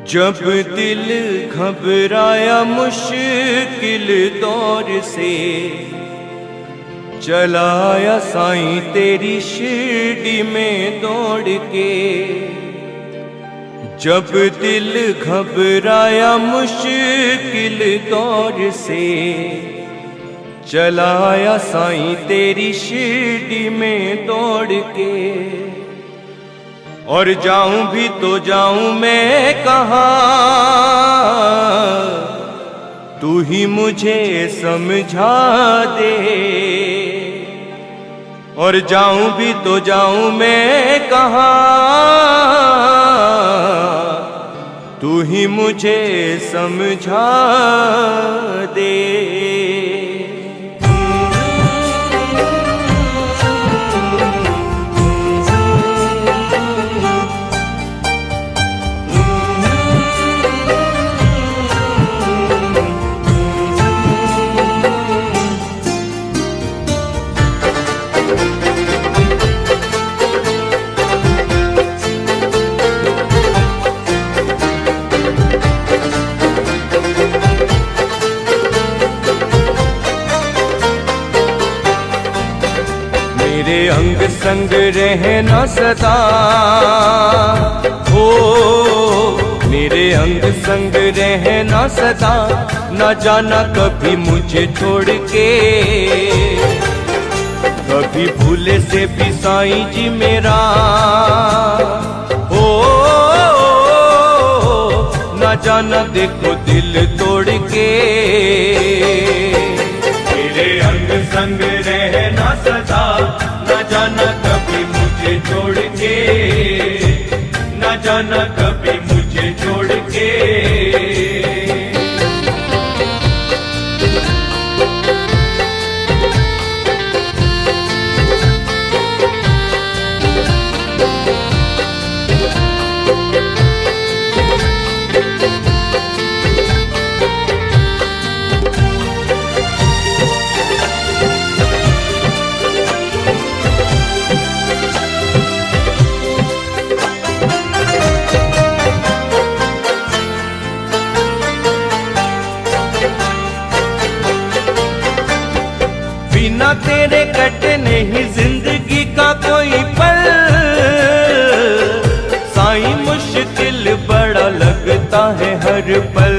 जब दिल घबराया मुश्किल दौर से, चलाया साईं तेरी शिरडी में दौड़ के। जब दिल घबराया मुश्किल दौर से, चलाया साईं तेरी शिरडी में दौड़ के। और जाऊं भी तो जाऊं मैं कहाँ, तू ही मुझे समझा दे। और जाऊं भी तो जाऊं मैं कहाँ, तू ही मुझे समझा दे। मेरे अंग संग रहना सदा, हो मेरे अंग संग रहना सदा। न जाना कभी मुझे छोड़ के, कभी भूले से भी साईं जी मेरा। हो न जाना देखो दिल तोड़ के। मेरे अंग संग रहना सदा, न जाना कभी मुझे छोड़ के, न जाना कभी मुझे छोड़ के। बिना तेरे कटे नहीं जिंदगी का कोई पल, साईं मुश्किल बड़ा लगता है हर पल।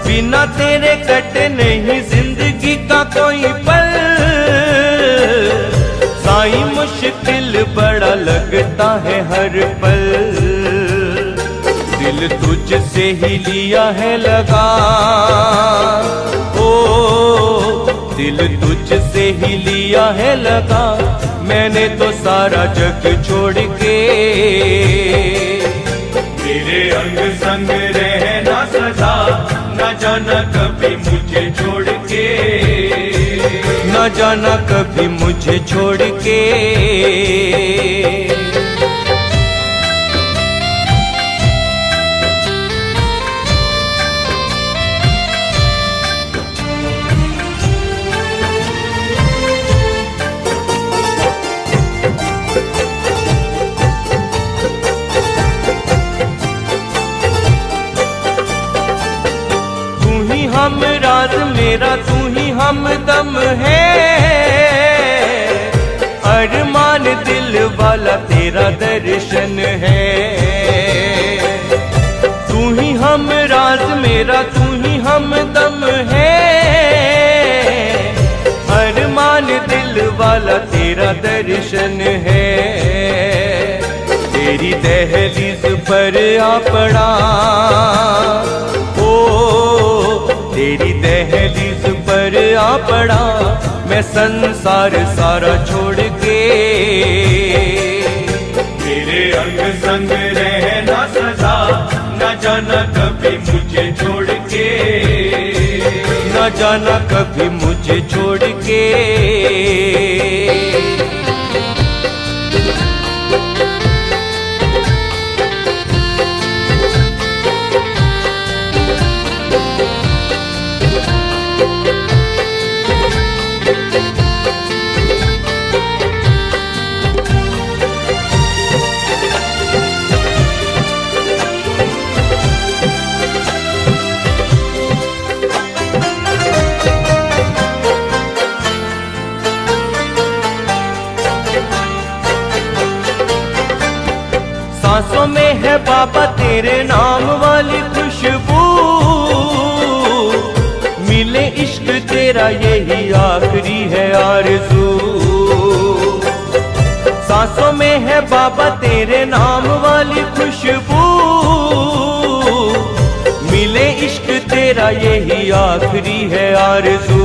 बिना तेरे कटे नहीं जिंदगी का कोई पल, साईं मुश्किल बड़ा लगता है हर पल। दिल तुझसे ही लिया है लगा, दिल तुझसे ही लिया है लगा। मैंने तो सारा जग छोड़ के। मेरे अंग संग रहना सदा, न जाना कभी मुझे छोड़ के, न जाना कभी मुझे छोड़ के। हम राज मेरा, तू ही हमदम है। अरमान दिल वाला तेरा दर्शन है। तू ही हम राज मेरा, तू ही हमदम है। अरमान दिल वाला तेरा दर्शन है। तेरी दहलीज पर आ पड़ा, तेरी दहलीज पर आ पड़ा। मैं संसार सारा छोड़ के। मेरे अंग संग रहना सदा, न जाना कभी मुझे छोड़ के, न जाना कभी मुझे छोड़ के। सांसों में है बाबा तेरे नाम वाली खुशबू, मिले इश्क तेरा यही आखिरी है आरज़ू। सांसों में है बाबा तेरे नाम वाली खुशबू, मिले इश्क तेरा यही आखिरी है आरज़ू।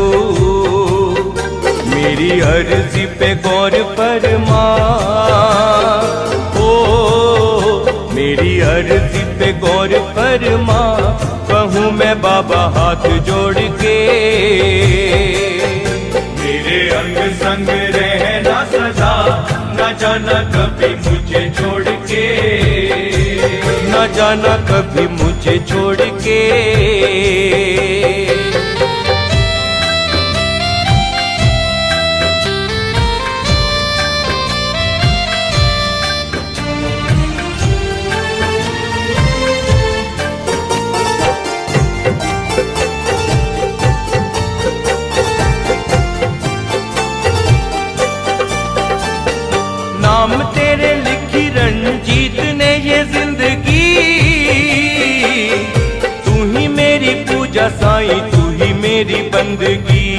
मेरी अर्जी पे गौर फरमा, ओ मेरी अर्जी पे गौर फरमा, कहूँ मैं बाबा हाथ जोड़ के। मेरे अंग संग रहना सदा, न जाना कभी मुझे छोड़ के, न जाना कभी मुझे छोड़ के। नाम तेरे लिखी रंजीत ने ये जिंदगी, तू ही मेरी पूजा साईं, तू ही मेरी बंदगी।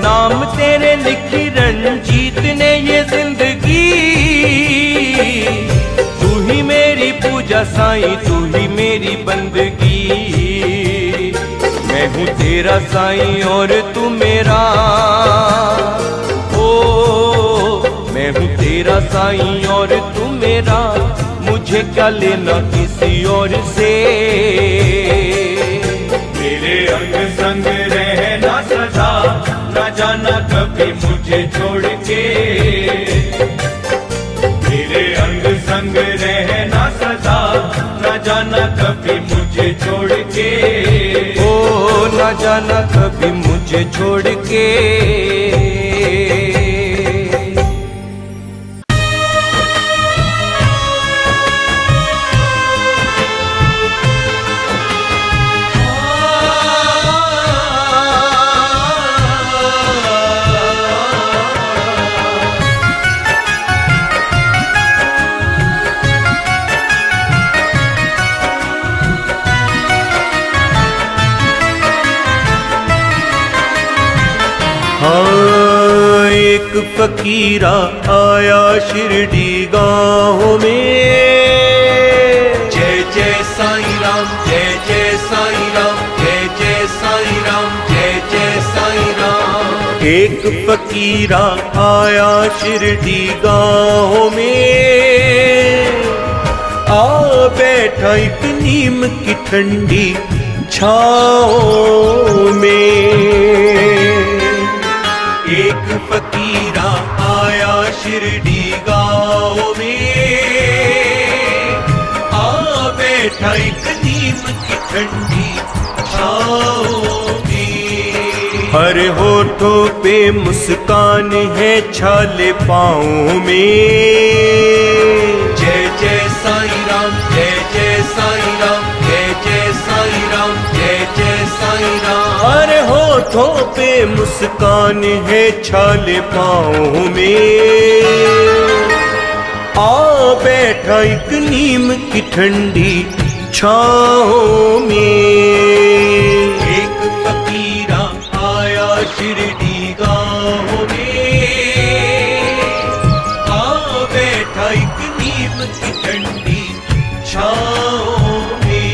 नाम तेरे लिखी रंजीत ने ये जिंदगी, तू ही मेरी पूजा साईं, तू ही मेरी बंदगी। मैं हूँ तेरा साईं और तू मेरा, मैं हूँ तेरा साईं और तू मेरा, मुझे क्या लेना किसी और से। मेरे अंग संग रहना सदा, न जाना कभी मुझे छोड़ के। मेरे अंग संग रहना सदा, न जाना कभी मुझे छोड़ के। ओ न जाना कभी मुझे छोड़ के। हाँ, एक फकीरा आया शिरडी गाँव में, जय जय साईं राम, जय जय साईं राम, जय जय साईं राम, जय जय साईं राम। एक फकीरा आया शिरडी गाँव में, आ बैठा एक नीम की ठंडी छाँव में। एक फकीरा आया शिरडी गाँव में, आ बैठा एक नीम की ठंडी छाँव में। हर होठों पे मुस्कान है छाले पाँव में, जय जय साईं राम, जय जय साईं राम, जय जय साईं राम, जय जय साईं राम। हर होठों पे मुस्कान है छाले पाँव में, आ बैठा एक नीम की ठंडी छाँव में। एक फकीरा आया शिरडी गाँव में, आ बैठा एक नीम की ठंडी छाँव में।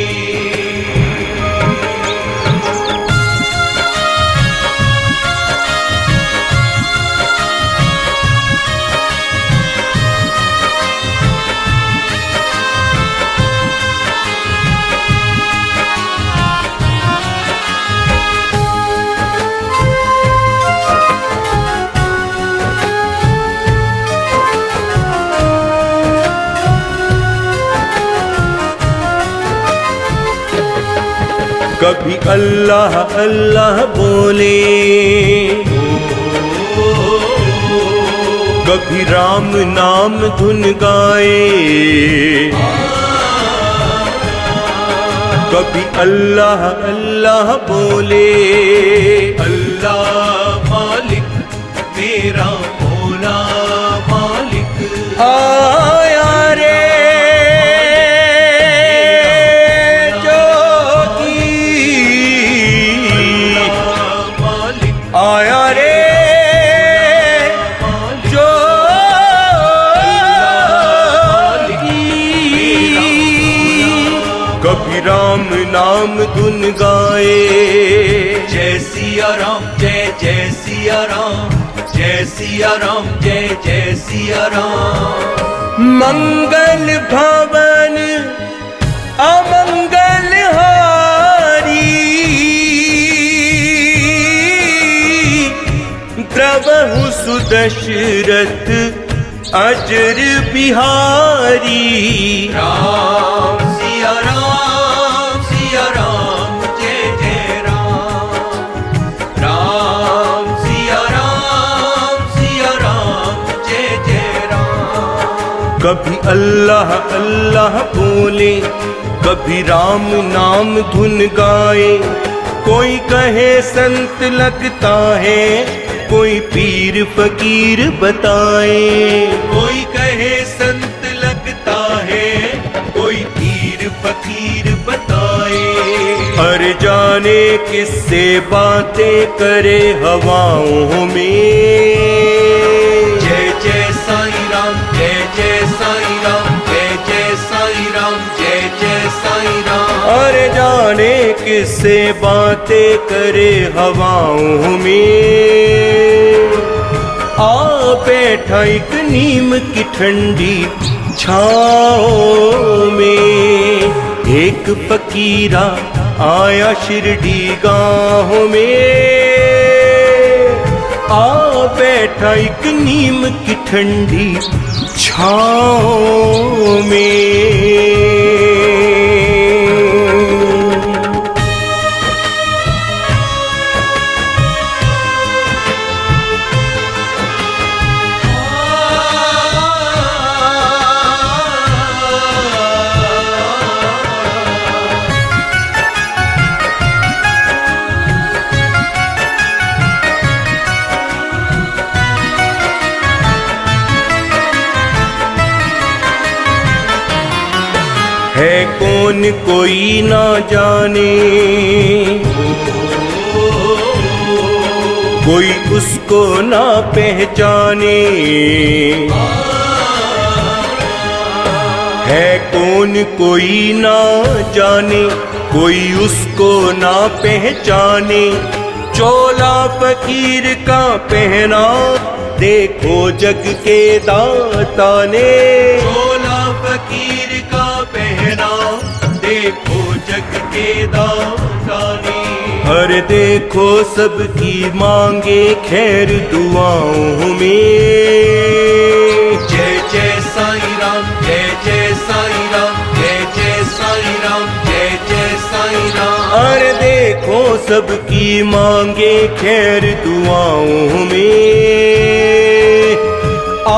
कभी अल्लाह अल्लाह बोले, कभी राम नाम धुन गाए, कभी अल्लाह अल्लाह बोले। अल्लाह मालिक मेरा मौला मालिक आया राम नाम धुन गाए। जय सिया राम जय जय सिया राम, जय सिया राम जय जय सिया राम। मंगल भवन अमंगल हारी, द्रवहु सुदशरथ अजर बिहारी। राम सिया राम जय जय राम, राम सिया राम जय जय राम। कभी अल्लाह अल्लाह बोले, कभी राम नाम धुन गाए। कोई कहे संत लगता है, कोई पीर फकीर बताए। कोई कहे संत लगता है, कोई पीर फकीर बताए। हर जाने किससे बातें करे हवाओं में। जय जय साईं राम जय जय साईं राम, जय जय साईं राम जय जय साईं राम। हर जाने किससे बातें करे हवाओं में। आ बैठा एक नीम की ठंडी छाँव में, एक फकीरा आया शिरडी गाँव में। आ बैठा एक नीम की ठंडी छाँव में। है कौन कोई ना जाने, कोई उसको ना पहचाने। है कौन कोई ना जाने, कोई उसको ना पहचाने। चोला फकीर का पहना देखो जग के दाता ने। चोला फकीर का पहना देखो जग के दाता ने। हर देखो सबकी मांगे खैर दुआओं में। जय जय साईं राम जय जय साईं राम, जय जय साईं राम जय जय साईं राम। हर देखो सबकी मांगे खैर दुआओं में। आ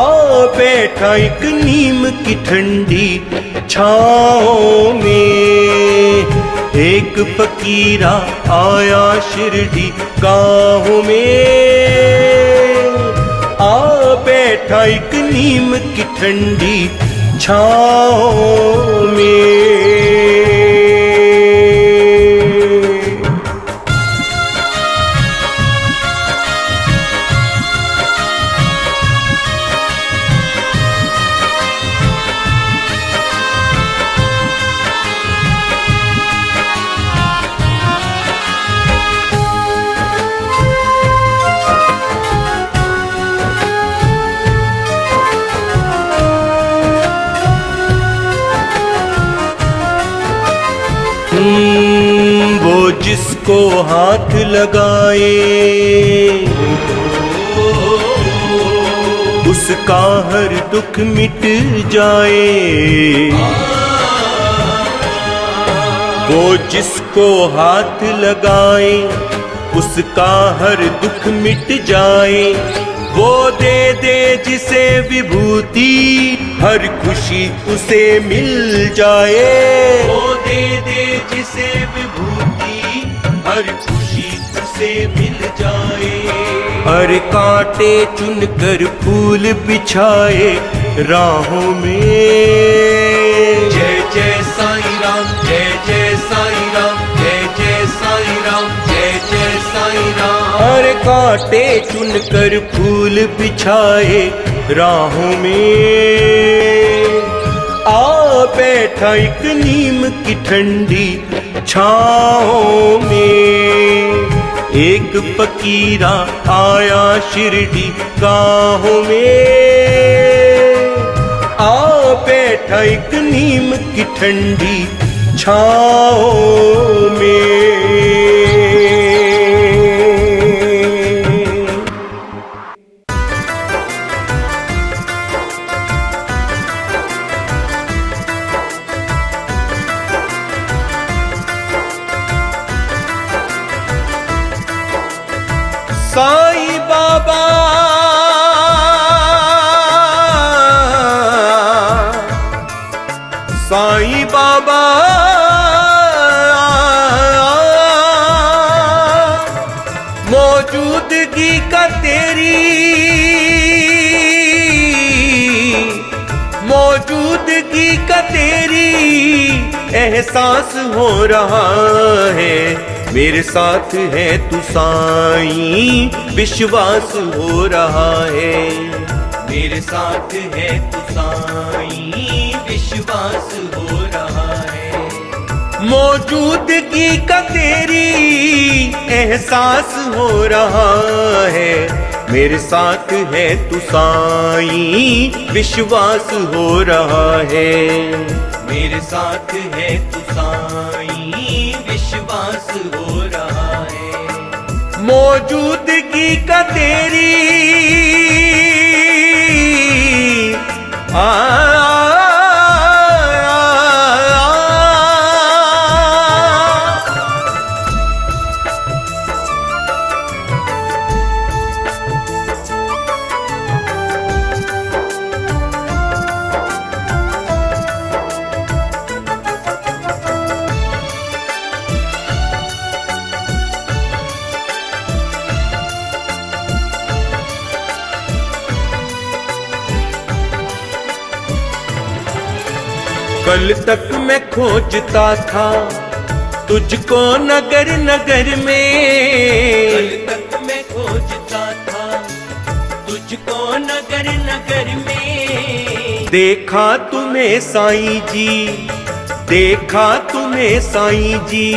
बैठा एक नीम की ठंडी छाँव में, एक फकीरा आया शिरडी गाँव में। आ बैठा एक नीम की ठंडी छाँव में। वो जिसको हाथ लगाए, उसका हर दुख मिट जाए। वो जिसको हाथ लगाए, उसका हर दुख मिट जाए। वो दे दे जिसे विभूति, हर खुशी उसे मिल जाए। वो दे दे जिसे विभूति, हर खुशी उसे मिल जाए। हर कांटे चुनकर फूल बिछाए राहों में। जय जय साईं राम जय जय साईं राम, जय जय साईं राम जय जय साईं राम। हर कांटे चुनकर फूल बिछाए राहों में। आ बैठा एक नीम की ठंडी छाओं में। एक फकीरा आया शिरडी गाँव में, आ बैठा एक नीम की ठंडी छाओं में। साईं बाबा साईं बाबा मौजूदगी का तेरी मौजूदगी का तेरी एहसास हो रहा है। मेरे साथ है तू साईं, विश्वास हो रहा है। मेरे साथ है तू साईं, विश्वास हो रहा है। मौजूदगी का तेरी एहसास हो रहा है। मेरे साथ है तू साईं, विश्वास हो रहा है। मेरे साथ है तू साईं, विश्वास हो रहा है। मौजूदगी का तेरी कल तक मैं खोजता था तुझको नगर नगर में। कल तक मैं खोजता था तुझको नगर नगर में। देखा तुम्हें साईं जी, देखा तुम्हें साईं जी,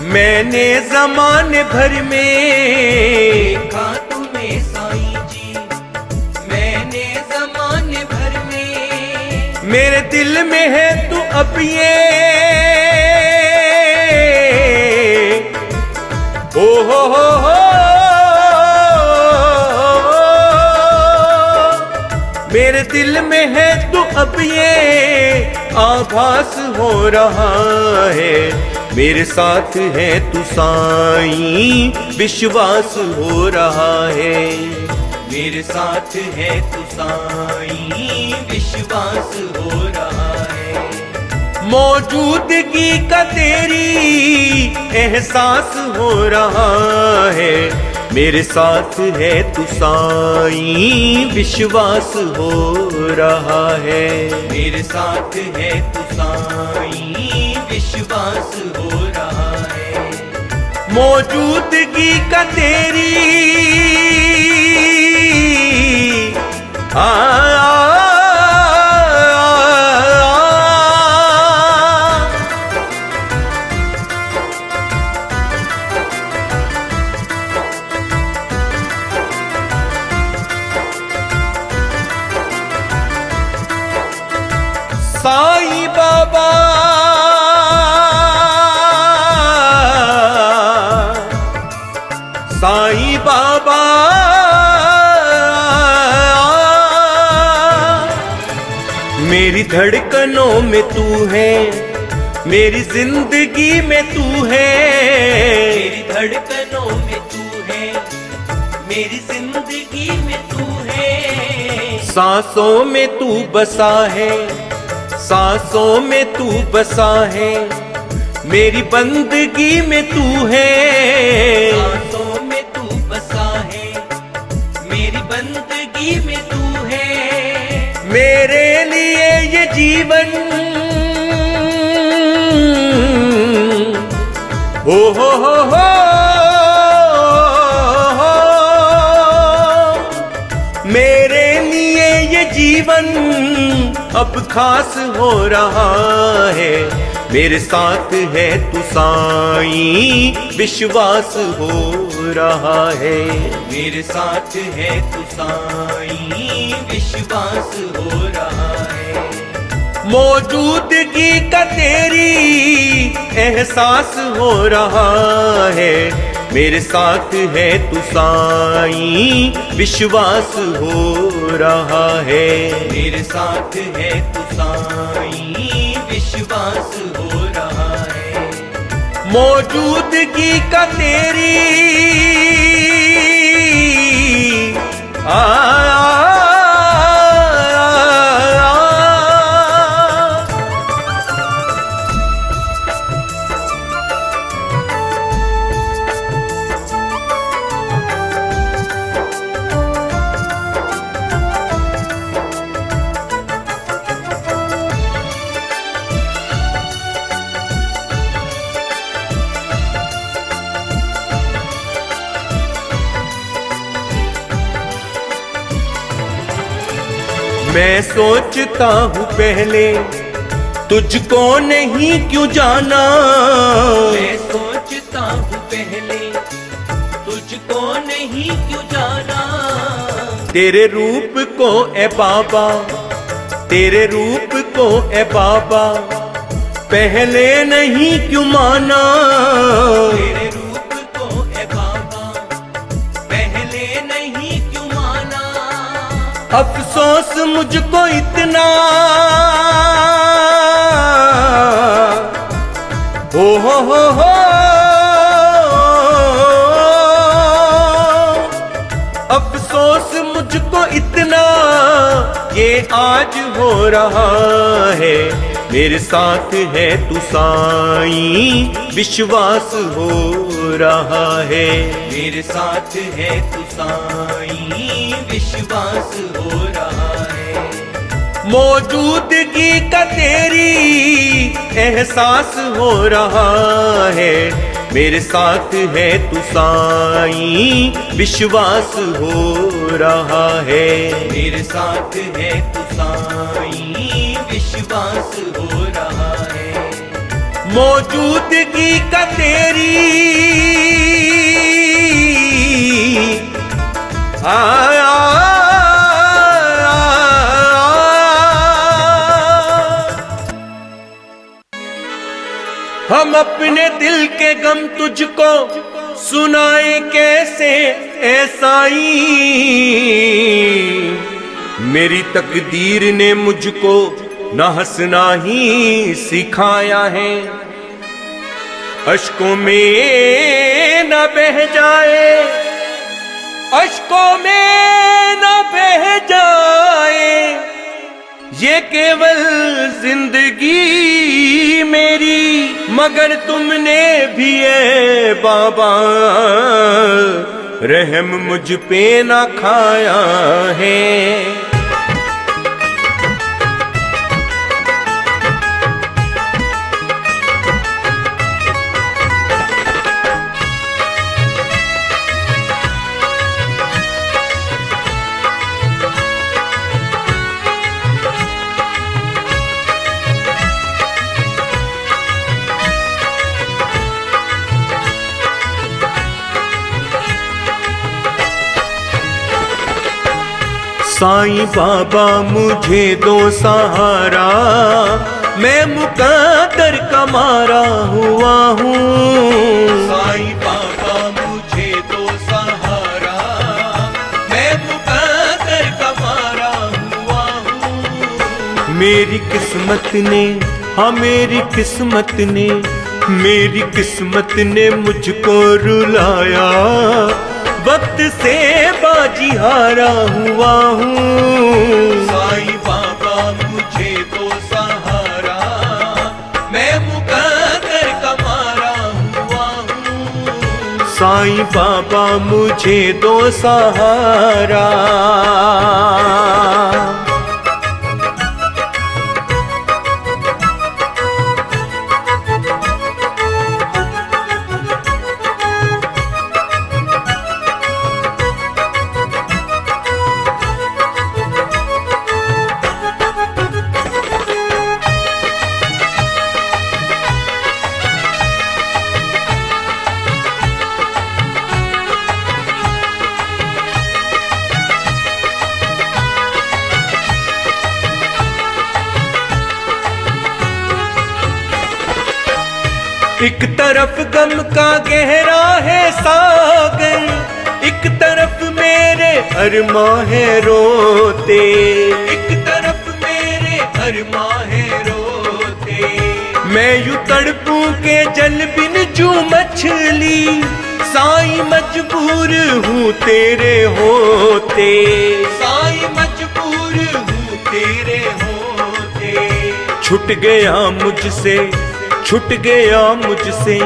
मैंने ज़माने भर में। देखा तुम्हें साईं जी, मैंने ज़माने भर में। मेरे दिल में है तू अब ये, ओ हो मेरे दिल में है तू अब ये आभास हो रहा है। मेरे साथ है तू साईं, विश्वास हो रहा है। मेरे साथ है तू साईं, विश्वास हो रहा है। मौजूदगी का तेरी एहसास हो रहा है। मेरे साथ है तू साईं, विश्वास हो रहा है। मेरे साथ है तू साईं, विश्वास हो रहा है। मौजूदगी का तेरी साईं बाबा साईं बाबा मेरी धड़कनों में तू है, मेरी जिंदगी में तू है। मेरी धड़कनों में तू है, मेरी जिंदगी में तू है। सांसों में तू बसा है, सांसों में तू बसा है। मेरी बंदगी में तू है, सांसों में तू बसा है। मेरी बंदगी में तू है। मेरे लिए ये जीवन हो मेरे लिए ये जीवन अब खास हो रहा है। मेरे साथ है तू साईं, विश्वास हो रहा है। मेरे साथ है तू साईं, विश्वास हो रहा है। मौजूदगी का तेरी एहसास हो रहा है। मेरे साथ है तू साईं, विश्वास हो रहा है। मेरे साथ है तू साईं, विश्वास हो रहा है। मौजूदगी का तेरी मैं सोचता हूँ पहले तुझको नहीं क्यों जाना। मैं सोचता हूँ पहले तुझको नहीं क्यों जाना। तेरे रूप को ए बाबा, तेरे रूप को ए बाबा, पहले नहीं क्यों माना। तेरे रूप को ए बाबा, पहले नहीं क्यों माना। अफसोस मुझको इतना हो अफसोस मुझको इतना ये आज हो रहा है। मेरे साथ है तू साईं, विश्वास हो रहा है। मेरे साथ है तू साईं, विश्वास हो रहा है। मौजूदगी का तेरी एहसास हो रहा है। मेरे साथ है तू साईं, विश्वास हो रहा है। मेरे साथ है तू साईं, विश्वास हो रहा है। मौजूदगी का तेरी हम अपने दिल के गम तुझको सुनाए कैसे ऐ साईं। मेरी तकदीर ने मुझको न हंसना ही सिखाया है। अश्कों में न बह जाए, अश्कों में न बह जाए, ये केवल जिंदगी मेरी, मगर तुमने भी है बाबा रहम मुझ पे ना खाया है। साईं बाबा मुझे दो सहारा, मैं मुकद्दर का मारा हुआ हूँ। साईं बाबा मुझे दो सहारा, मैं मुकद्दर का मारा हुआ हूँ। मेरी किस्मत ने, हाँ मेरी किस्मत ने, मेरी किस्मत ने मुझको रुलाया। वक्त से बाजी हारा हुआ हूँ। साईं बाबा मुझे दो सहारा, मैं मुकद्दर का मारा हुआ हूँ। साईं बाबा मुझे दो सहारा। एक तरफ गम का गहरा है सागर, एक तरफ मेरे अरमां है रोते, एक तरफ मेरे अरमां है रोते। मैं यूं तड़पूं के जल बिन जू मछली, साईं मजबूर हूँ तेरे होते, साईं मजबूर हूँ तेरे होते। छूट गया मुझसे, छूट गया मुझसे,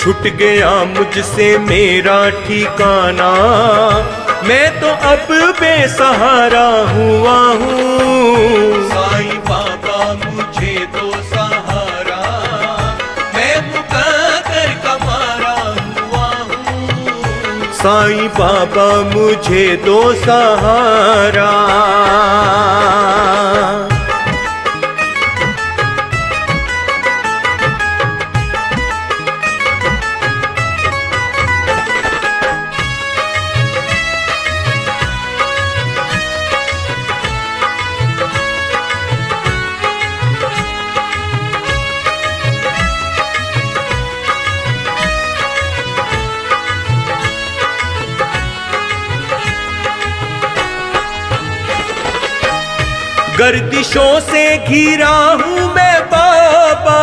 छूट गया मुझसे मेरा ठिकाना, मैं तो अब बेसहारा हुआ हूँ। साईं बाबा मुझे दो सहारा, मैं मुकद्दर का मारा हुआ हूँ। साईं बाबा मुझे दो सहारा। गर्दिशों से घिरा हूँ मैं बाबा,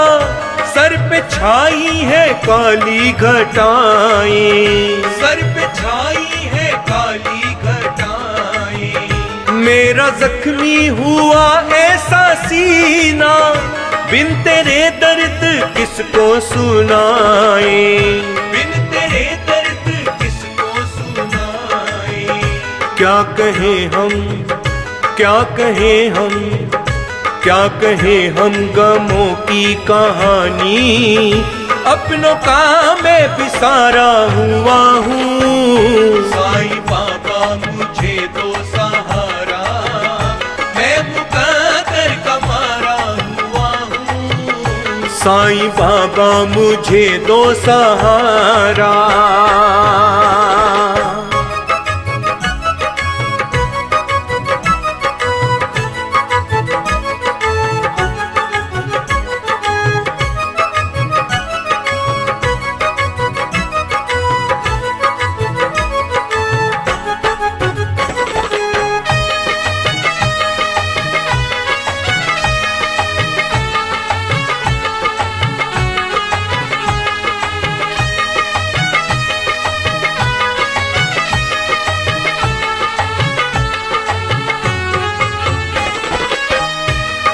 सर पे छाई है काली घटाएं, सर पे छाई है काली घटाएं। मेरा जख्मी हुआ ऐसा सीना, बिन तेरे दर्द किसको सुनाए, बिन तेरे दर्द किसको सुनाए। क्या कहें हम, क्या कहें हम, क्या कहें हम गमों की कहानी, अपनों का मैं बिसारा हुआ हूँ। साईं बाबा मुझे दो सहारा, मैं मुकद्दर का मारा हुआ हूँ। साईं बाबा मुझे दो सहारा।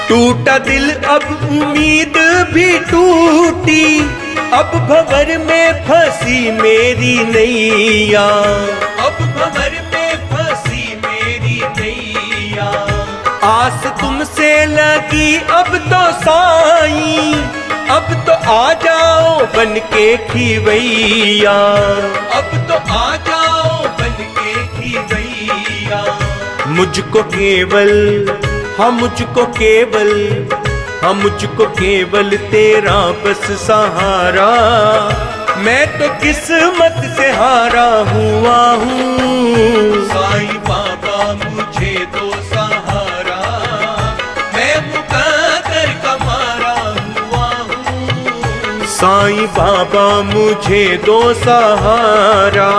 टूटा दिल अब उम्मीद भी टूटी, अब भंवर में फंसी मेरी नैया, अब भंवर में फंसी मेरी नैया। आस तुमसे लगी अब तो साईं, अब तो आ जाओ बन के खिवैया, अब तो आ जाओ बन के खिवैया। मुझको केवल, हाँ मुझको केवल, हाँ मुझको केवल तेरा बस सहारा, मैं तो किस्मत से हारा हुआ हूँ। साईं बाबा मुझे दो सहारा, मैं मुकद्दर का मारा हुआ हूँ। साईं बाबा मुझे दो सहारा।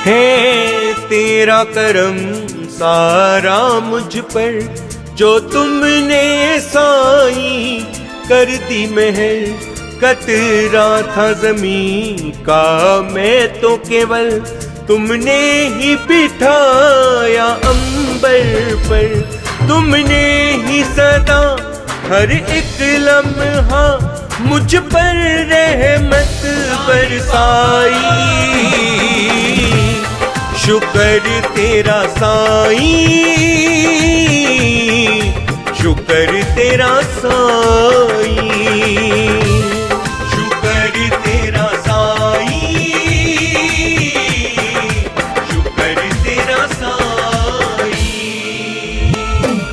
है तेरा करम सारा मुझ पर, जो तुमने साईं कर दी महर। कतरा था ज़मीं का मैं तो केवल, तुमने ही बिठाया अंबर पर। तुमने ही सदा हर एक लम्हा मुझ पर रहमत बरसाई। शुक्र तेरा साईं, शुक्र तेरा साईं, शुक्र तेरा साईं, शुक्र तेरा साईं।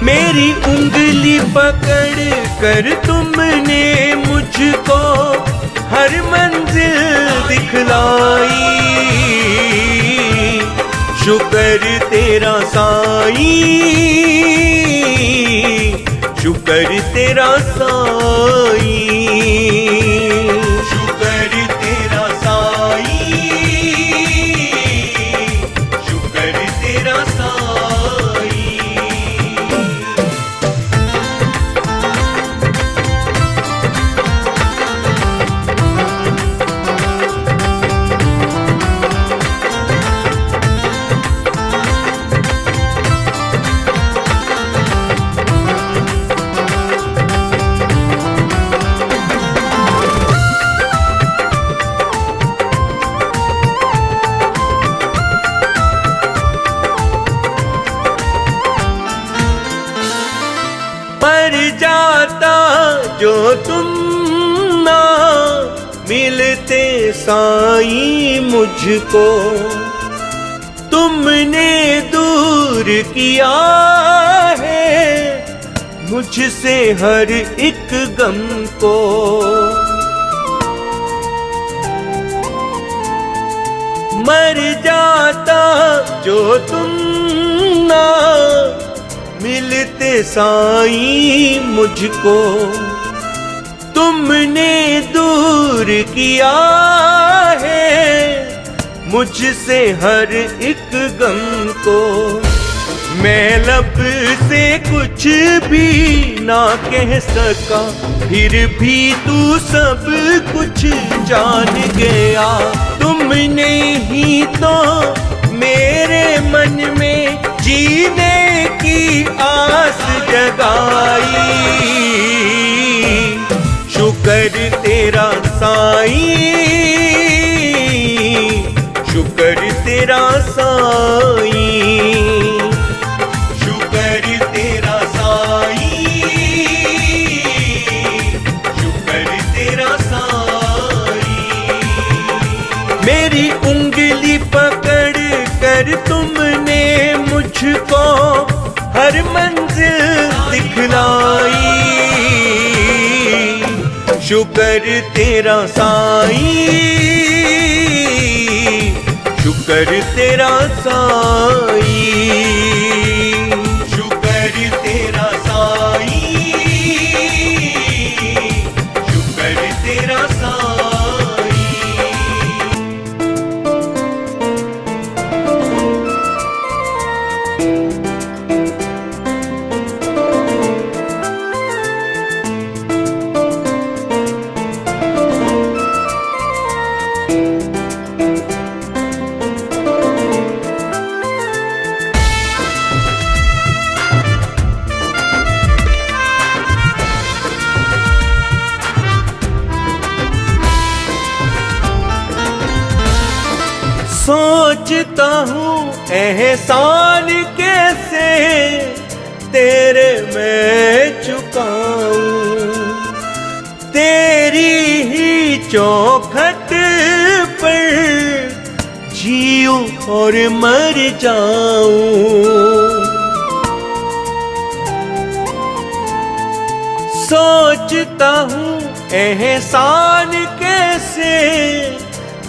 मेरी उंगली पकड़ कर तुमने मुझको हर मंजिल दिखलाई, शुक्र तेरा साईं, शुक्र तेरा साईं, शुक्र तेरा साईं, शुक्र तेरा साईं। पर जाता जो तुम ना मिलते साईं मुझको, तुमने दूर किया है मुझसे हर एक गम को। मर जाता जो तुम ना मिलते साईं मुझको, तुमने दूर किया है मुझसे हर एक गम को। मैं लब से कुछ भी ना कह सका, फिर भी तू सब कुछ जान गया। तुमने ही तो मेरे मन में जीने की आस जगाई, शुक्र तेरा साईं, शुक्र तेरा साईं, शुक्र तेरा साईं, शुक्र तेरा साईं। मेरी उंगली पकड़ कर तुमने मुझको हर मंजिल दिखलाई, शुक्र तेरा साईं, शुक्र तेरा साईं, शुक्र तेरा साईं, शुक्र तेरा साईं। सोचता हूँ एहसान कैसे तेरे मैं चुकाऊं, तेरी ही चौखट पर जीऊं और मर जाऊं। सोचता हूँ एहसान कैसे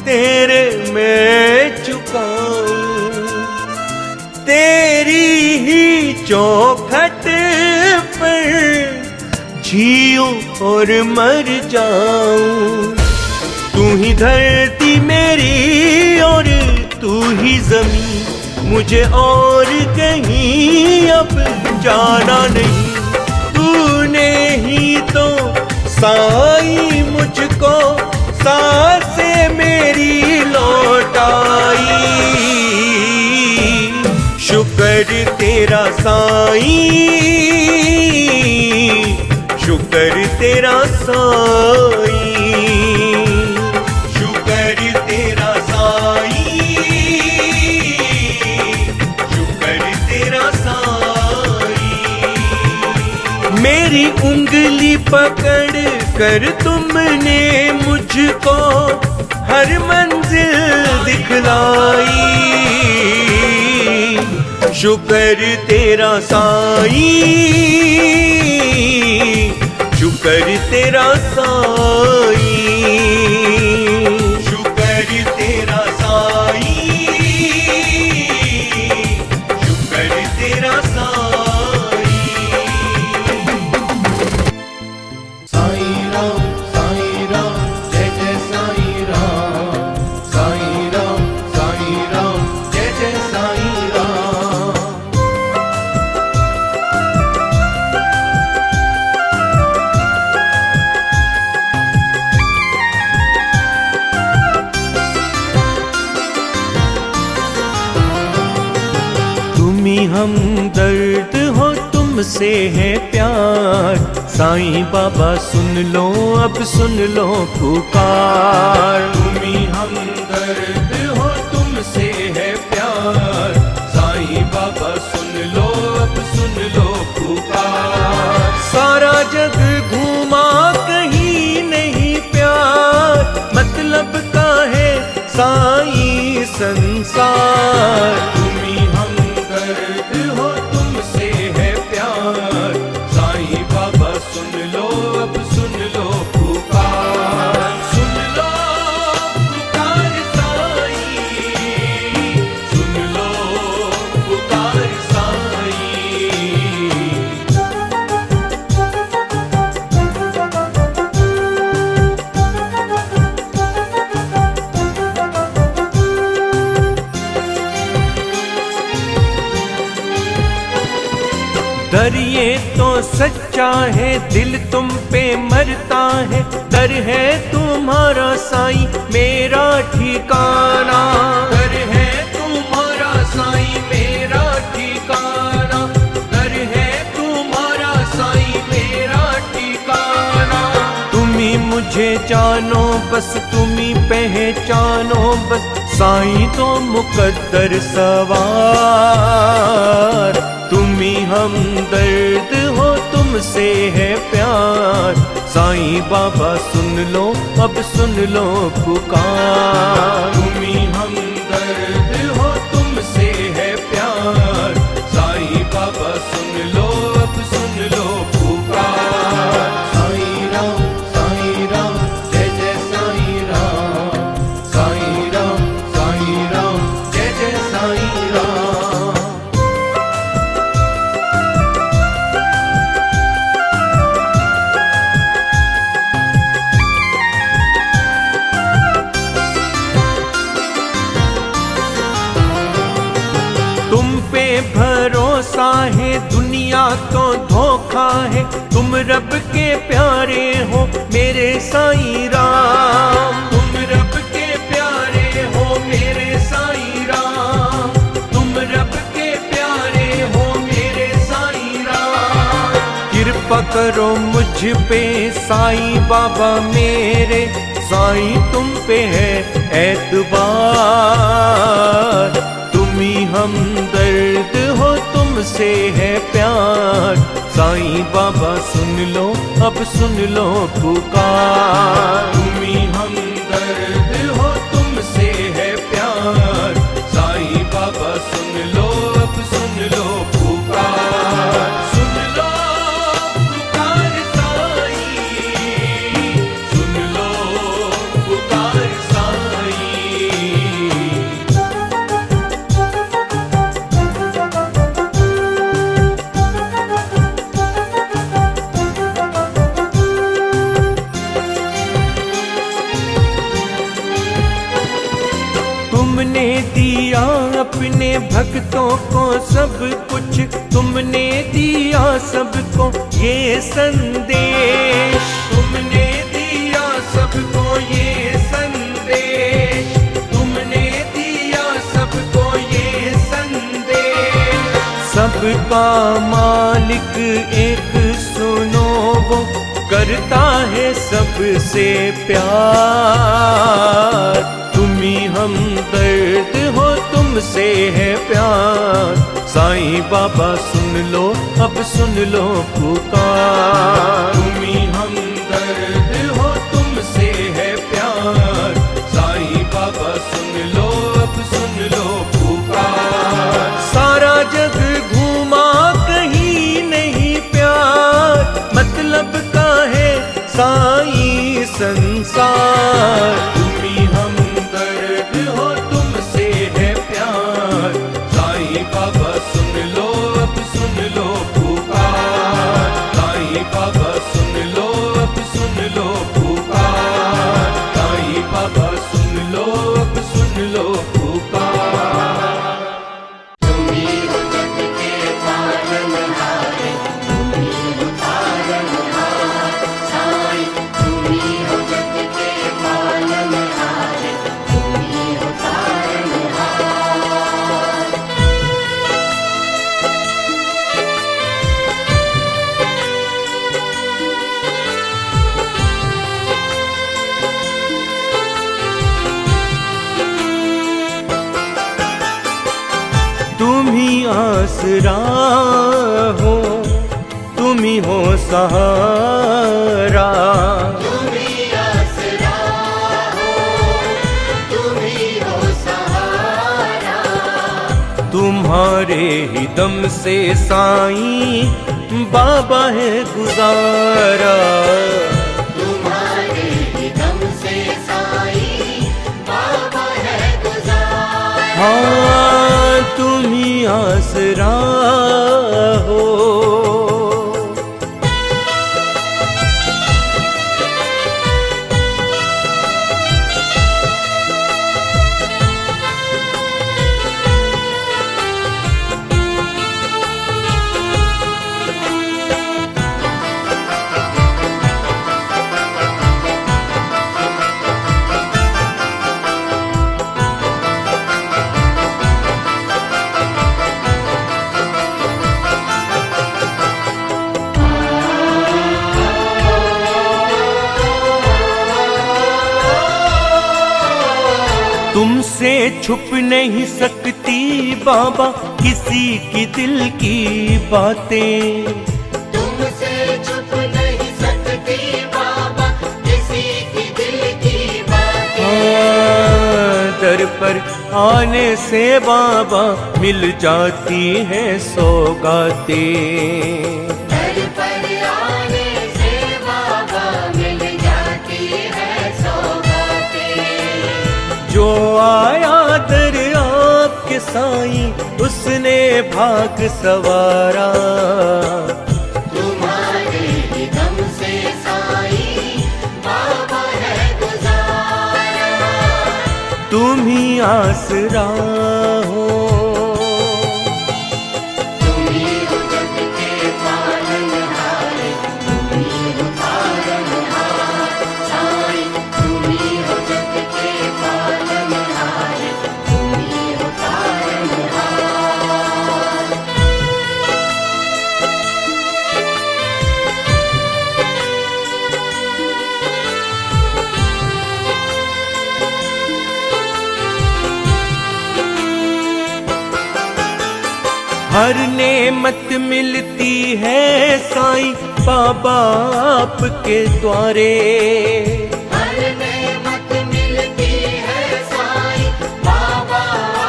तेरे मैं चुकाऊं, तेरी ही चौखट पर जीऊं और मर जाऊं। तू ही धरती मेरी और तू ही ज़मीन, मुझे और कहीं अब जाना नहीं। तूने ही तो साईं मुझको सांसें मेरी लौटाई, शुक्र तेरा साईं, शुक्र तेरा साईं, शुक्र तेरा साईं, शुक्र तेरा साईं। मेरी उंगली पकड़ कर तुमने मुझको हर मंजिल दिखलाई। शुक्र तेरा साईं, शुक्र तेरा साईं, शुक्र तेरा साईं, शुक्र तेरा साईं। साईं राम जय जय साईं राम, साईं राम जय जय साईं राम। तुम्ही हमदर्द हो, तुमसे है प्यार, साईं बाबा सुन लो अब सुन लो पुकार। तुम्ही हमदर्द हो, तुमसे है प्यार, साईं बाबा सुन लो अब सुन लो पुकार। सारा जग घूमा कहीं नहीं प्यार, मतलब का है साईं संसार। तुम्ही हमदर्द हो, तुमसे है प्यार, साईं बाबा सुन लो अब सुन लो पुकार। सुन लो पुकार साईं, सुन लो पुकार साईं। दर ये तो सच्चा है, दिल तुम पे मरता है, दर है तुम्हारा साईं मेरा ठिकाना। दर है तुम्हारा साईं मेरा ठिकाना, दर है तुम्हारा साईं मेरा ठिकाना। तुम्ही मुझे जानो बस, तुम्ही पहचानो बस, साईं तो मुकद्दर सवार। तुम्ही हमदर्द हो, तुमसे है प्यार, साईं बाबा सुन लो अब सुन लो पुकार। तुम्ही हमदर्द हो, तुमसे है प्यार, साईं बाबा सुन लो अब सुन लो पुकार। साईं राम जय जय साईं राम, साईं राम जय जय साईं राम। तुम पे भरोसा है, दुनिया तो धोखा है, तुम रब के प्यारे हो मेरे साईं राम। तुम रब के प्यारे हो मेरे साईं राम, तुम रब के प्यारे हो मेरे साईं राम। कृपा करो मुझ पे साईं बाबा मेरे, साईं तुम पे है एतबार। तुम्ही हमदर्द हो, तुमसे है प्यार, साईं बाबा सुन लो अब सुन लो पुकार। तुम्ही हमदर्द हो, तुमसे है प्यार, साईं बाबा सुन लो अब सुन लो पुकार। सुन लो पुकार साईं, सुन लो पुकार साईं। तुमने दिया अपने भक्तों को सब कुछ, तुमने दिया सबको ये संदेश। तुमने दिया सबको ये संदेश, तुमने दिया सबको ये संदेश। सबका मालिक एक सुनो, वो करता है सबसे प्यार। तुम्ही हमदर्द हो, तुमसे है प्यार, साईं बाबा सुन लो, अब सुन लो पुकार। तुम ही हमदर्द हो, तुमसे है प्यार, साईं बाबा सुन लो, अब सुन लो पुकार। सारा जग घूमा कहीं नहीं प्यार, मतलब का है साईं संसार। तुम ही हमदर्द हो, तुमसे है प्यार, साईं बाबा सुन लो, अब सुन लो पुकार। साईं बाबा सुन लो, अब सुन लो पुकार। साईं बाबा सुन लो, अब सुन लो पुकार। तुम ही हो जग के पालनहार, तुम ही हो तारनहार, साईं तुम ही हो जग के पालनहार, तुम ही हो तारनहार। तुम ही आसरा हो, तुम ही हो सहारा, तुम ही आसरा हो, तुम ही हो सहारा। तुम्हारे ही दम से साईं बाबा है गुजारा। तुम्हारे ही दम से साईं बाबा है गुज़ारा। हाँ तुम ही आसरा हो। तुमसे छुप नहीं सकती बाबा किसी की दिल की बातें। तुमसे छुप नहीं सकती बाबा किसी की दिल की बातें। दर पर आने से बाबा मिल जाती है सौगातें। दर पर आने से बाबा मिल जाती है सौगातें। जो आया दर आपके साईं उसने भाग सवारा। तुम्हारे ही दम से साईं बाबा है गुज़ारा। तुम ही आसरा हो। तुम ही हो जग के पालनहार, तुम ही हो तारनहार, साईं तुम ही हो जग के पालनहार, तुम ही हो तारनहार। हर नेमत मिलती है साईं बाबा आपके द्वारे। हर नेमत मिलती है साईं बाबा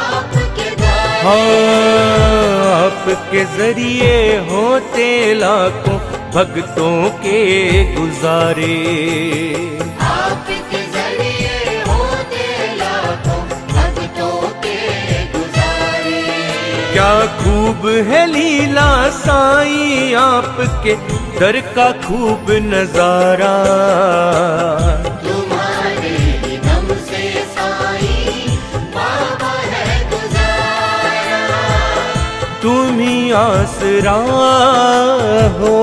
आपके द्वारे। हाँ आपके जरिए होते लाखों भक्तों के गुजारे। आपके जरिए होते लाखों भक्तों के गुज़ारे। क्या खूब है लीला साईं आपके दर का खूब नजारा। तुम्हारे ही दम से साईं बाबा है गुज़ारा। तुम ही आसरा हो।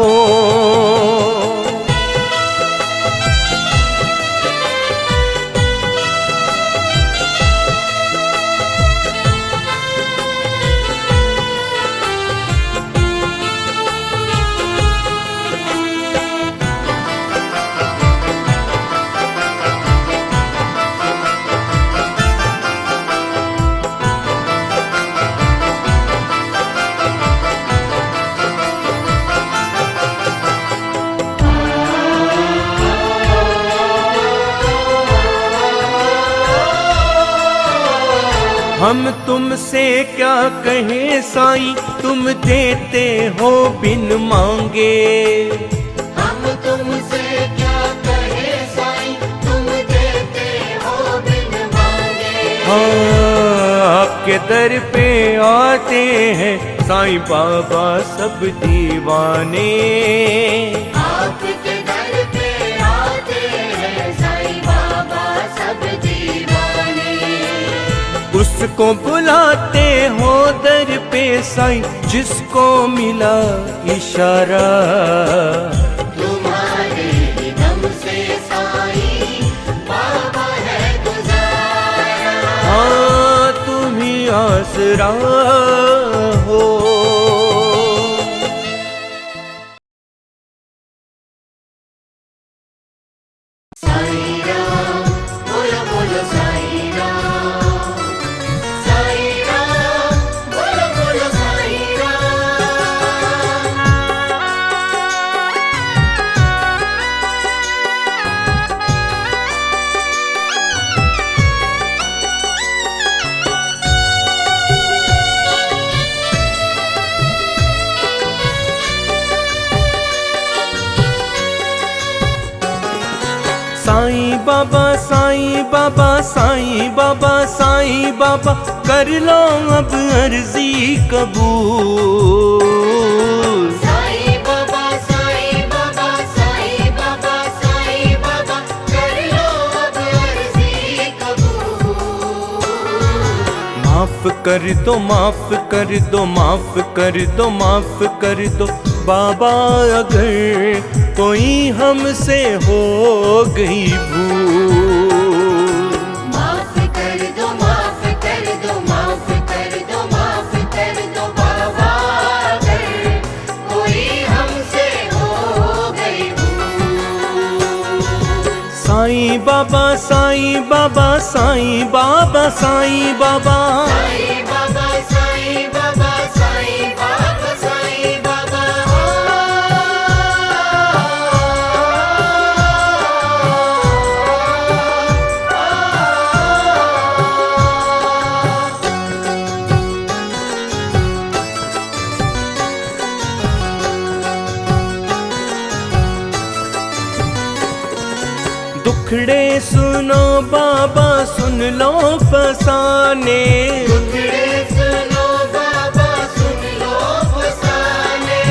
हम तुमसे क्या कहें साईं, तुम देते हो बिन मांगे। हम तुमसे क्या कहे साईं, तुम देते हो बिन मांगे। हाँ, आपके दर पे आते हैं साईं बाबा सब दीवाने। आपके दर पे आते हैं साईं बाबा सब दीवाने। उसको बुलाते हो दर पे साईं जिसको मिला इशारा। तुम्हारे ही दम से साईं बाबा है गुजारा। हाँ, तुम ही आसरा हो। साईं राम बोलो बोलो साईं राम। साईं राम बोलो बोलो साईं राम। साईं बाबा साईं बाबा साईं बाबा साईं बाबा, कर लो अब अर्जी कबूल। साईं बाबा साईं बाबा साईं बाबा साईं बाबा, कर लो अब अर्जी कबूल। माफ कर दो माफ कर दो माफ कर दो माफ कर दो बाबा, अगर कोई हमसे हो गई भूल। माफ कर दो माफ कर दो माफ कर दो माफ कर दो बाबा, अगर कोई हमसे हो गई भूल। साईं बाबा साईं बाबा साईं बाबा साईं बाबा। साईं बाबा साईं बाबा साईं बाबा साईं बाबा। दुखड़े सुनो बाबा सुन लो फसाने। दुखड़े सुनो बाबा सुन लो फसाने।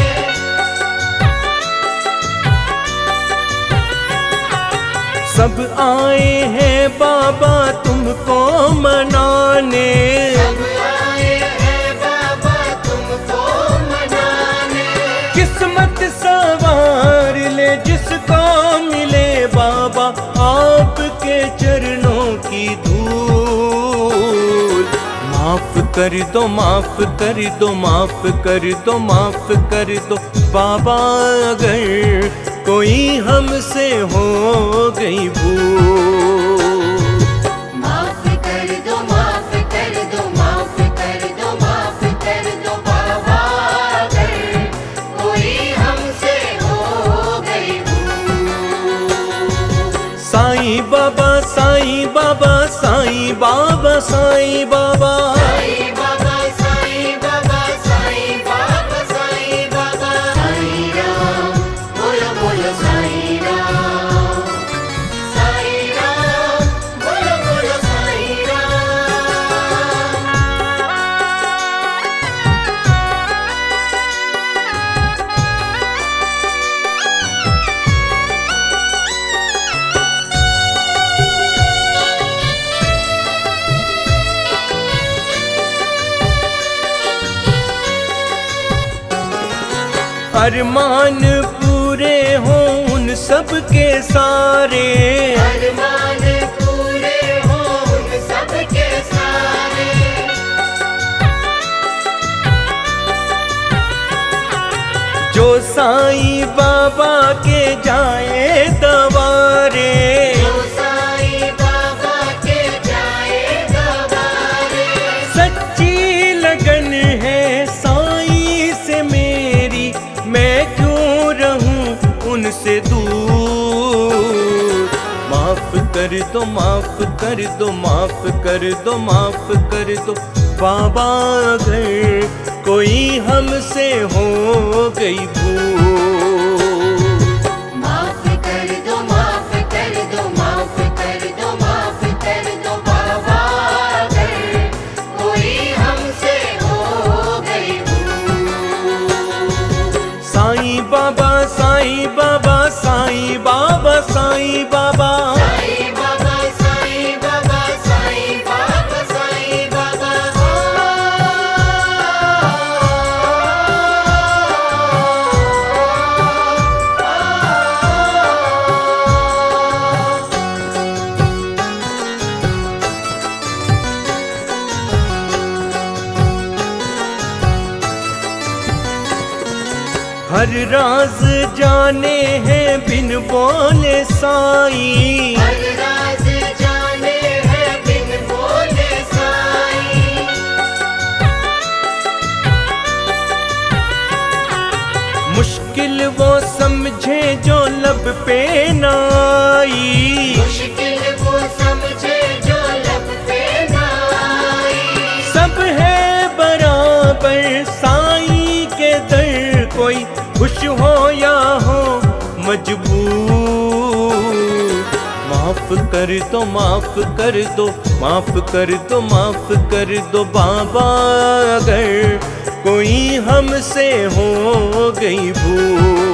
सब आए हैं बाबा तुमको मनाने। सब आए हैं बाबा तुमको मनाने। किस्मत सवार ले जिसको मिले बाबा, आपके चरणों की धूल। माफ कर दो माफ कर दो माफ कर दो माफ कर दो बाबा, अगर कोई हमसे हो गई भूल। माफ कर दो माफ कर दो माफ कर दो माफ कर दो बाबा, अगर कोई हमसे हो गई भूल। साईं बाबा साईं बाबा साईं बाबा साईं बाबा। साईं बाबा साईं बाबा साईं बाबा साईं बाबा। साईं राम बोलो बोलो साईं राम। साईं राम बोलो बोलो साईं राम। अरमान पूरे हों उन सब के सारे। अरमान पूरे हों उन सब के सारे। जो साईं बाबा के जाए दवारे। जो साईं बाबा के जाए दवारे। सच्ची लगन है साईं से मेरी, मैं क्यों रहूं उनसे दूर। माफ कर कर दो, माफ कर दो, माफ कर दो, माफ कर दो बाबा, अगर कोई हमसे हो गई भूल। माफ कर दो, माफ कर दो, माफ कर दो, माफ कर दो बाबा, अगर कोई हमसे हो गई भूल। साईं बाबा, साईं बाबा, साईं बाबा, साईं बाबा, साईं बाबा, साईं बाबा, साईं बाबा, साईं बाबा। हर राज जाने हैं बिन बोले साईं, हर राज जाने हैं बिन बोले साईं। मुश्किल वो समझे जो लब पे न आई, मुश्किल वो समझे जो लब पे ना आई। सब है बराबर साईं के दर, कोई खुश हो या हो मजबूर। माफ कर दो, माफ कर दो, माफ कर दो, माफ कर दो बाबा, अगर कोई हमसे हो गई भूल।